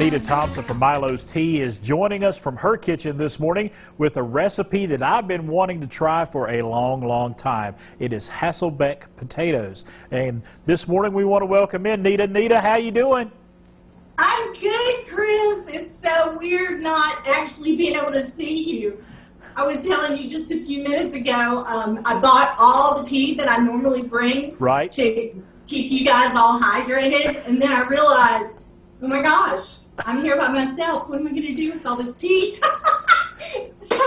Nita Thompson from Milo's Tea is joining us from her kitchen this morning with a recipe that I've been wanting to try for a long time. It is Hasselbeck potatoes. And this morning we want to welcome in Nita. Nita, how you doing? I'm good, Chris. It's so weird not actually being able to see you. I was telling you just a few minutes ago, I bought all the tea that I normally bring to keep you guys all hydrated, and then I realized, oh my gosh, I'm here by myself. What am I going to do with all this tea? So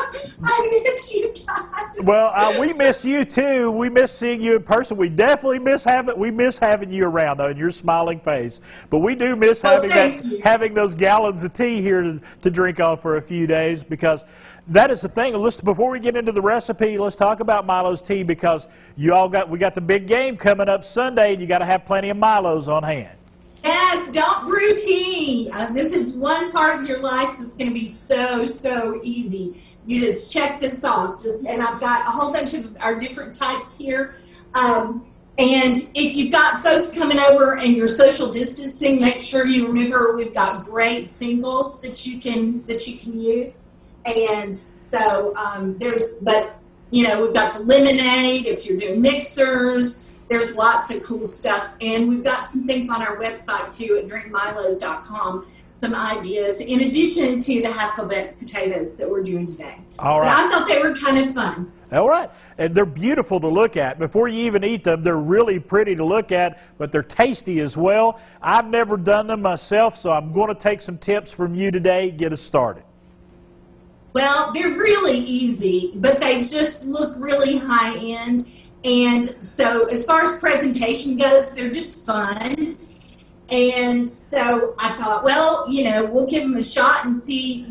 I miss you guys. Well, we miss you too. We miss seeing you in person. We definitely miss having you around, though, and your smiling face. But we do miss having those gallons of tea here to drink on for a few days, because that is the thing. Listen, before we get into the recipe, let's talk about Milo's tea, because we got the big game coming up Sunday, and you got to have plenty of Milos on hand. Yes, don't brew tea. This is one part of your life that's going to be so easy. You just check this off. And I've got a whole bunch of our different types here. And if you've got folks coming over and you're social distancing, make sure you remember we've got great singles that you can use. And so we've got the lemonade if you're doing mixers. There's lots of cool stuff, and we've got some things on our website too at drinkmilos.com, some ideas in addition to the Hasselbeck potatoes that we're doing today. All right. But I thought they were kind of fun. All right. And they're beautiful to look at. Before you even eat them, they're really pretty to look at, but they're tasty as well. I've never done them myself, so I'm going to take some tips from you today, get us started. Well, they're really easy, but they just look really high-end. And so as far as presentation goes, they're just fun. And so I thought, well, we'll give them a shot and see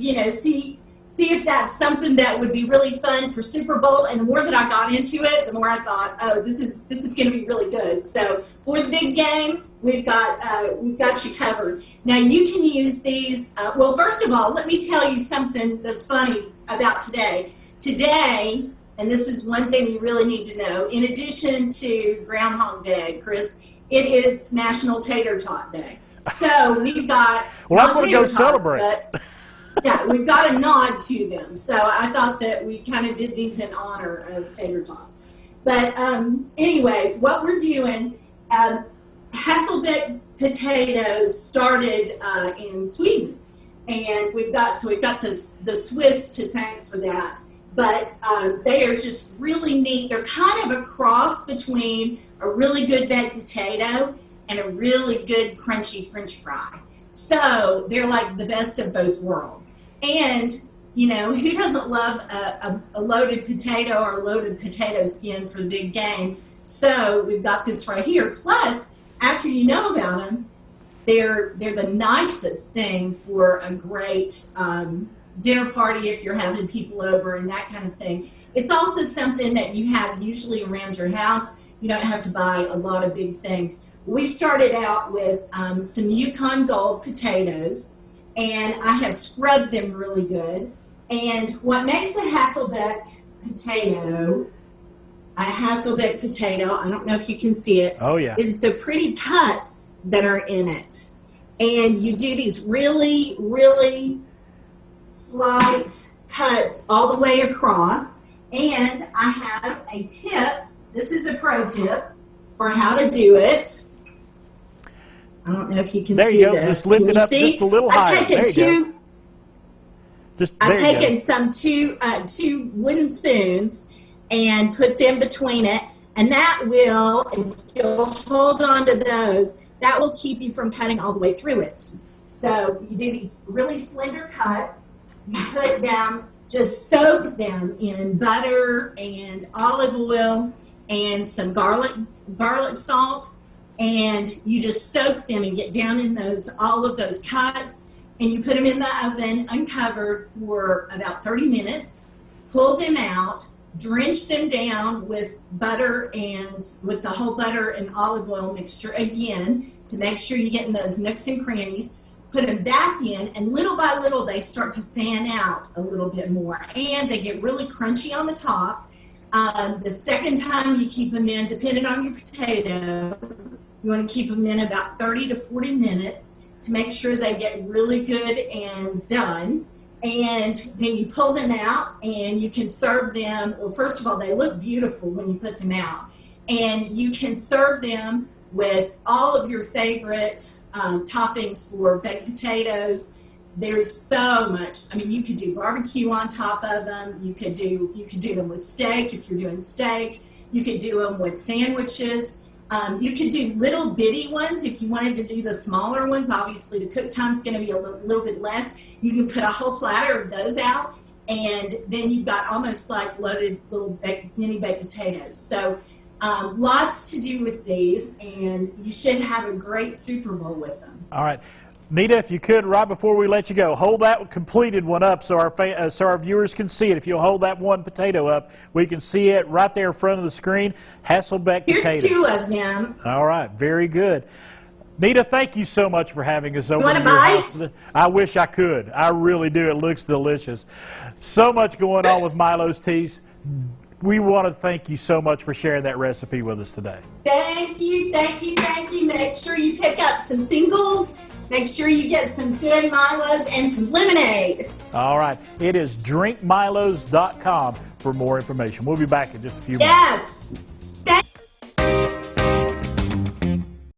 if that's something that would be really fun for Super Bowl. And the more that I got into it, the more I thought, oh, this is going to be really good. So for the big game, we've got you covered. Now you can use these. Well, first of all, let me tell you something that's funny about today. Today, and this is one thing you really need to know, in addition to Groundhog Day, Chris, it is National Tater Tot Day. So we've got well, I'm going to go celebrate. But, yeah, we've got a nod to them. So I thought that we kind of did these in honor of tater tots. But anyway, what we're doing, Hasselbeck Potatoes started in Sweden, and we've got the Swiss to thank for that. But they are just really neat. They're kind of a cross between a really good baked potato and a really good crunchy French fry. So they're like the best of both worlds. And, who doesn't love a loaded potato or a loaded potato skin for the big game? So we've got this right here. Plus, after you know about them, they're the nicest thing for a great dinner party if you're having people over and that kind of thing. It's also something that you have usually around your house. You don't have to buy a lot of big things. We started out with some Yukon Gold potatoes, and I have scrubbed them really good. And what makes a Hasselbeck potato, I don't know if you can see it, is the pretty cuts that are in it. And you do these really slight cuts all the way across. And I have a tip. This is a pro tip for how to do it. I don't know if you can see this. There you go. Just lift it up just a little higher. I've taken some two wooden spoons and put them between it, and that will, if you'll hold on to those, that will keep you from cutting all the way through it. So you do these really slender cuts. You put them, just soak them in butter and olive oil and some garlic salt, and you just soak them and get down in all of those cuts, and you put them in the oven uncovered for about 30 minutes. Pull them out, drench them down with butter and with the whole butter and olive oil mixture again to make sure you're getting those nooks and crannies. Put them back in, and little by little they start to fan out a little bit more, and they get really crunchy on the top. The second time you keep them in, depending on your potato, you want to keep them in about 30 to 40 minutes to make sure they get really good and done. And then you pull them out and you can serve them. Well, first of all, they look beautiful when you put them out. And you can serve them with all of your favorite toppings for baked potatoes. There's so much. I mean, you could do barbecue on top of them. You could do them with steak if you're doing steak. You could do them with sandwiches. You could do little bitty ones if you wanted to do the smaller ones. Obviously, the cook time's going to be a little bit less. You can put a whole platter of those out, and then you've got almost like loaded little mini baked potatoes. So lots to do with these, and you should have a great Super Bowl with them. All right. Nita, if you could, right before we let you go, hold that completed one up so our viewers can see it. If you'll hold that one potato up, we can see it right there in front of the screen. Hasselbeck Potatoes. Here's 2 of them. All right, very good. Nita, thank you so much for having us over. You want a bite? House. I wish I could. I really do. It looks delicious. So much going on with Milo's Teas. We want to thank you so much for sharing that recipe with us today. Thank you, thank you, thank you. Make sure you pick up some singles. Make sure you get some good Milos and some lemonade. All right. It is drinkmilos.com for more information. We'll be back in just a few minutes. Yes.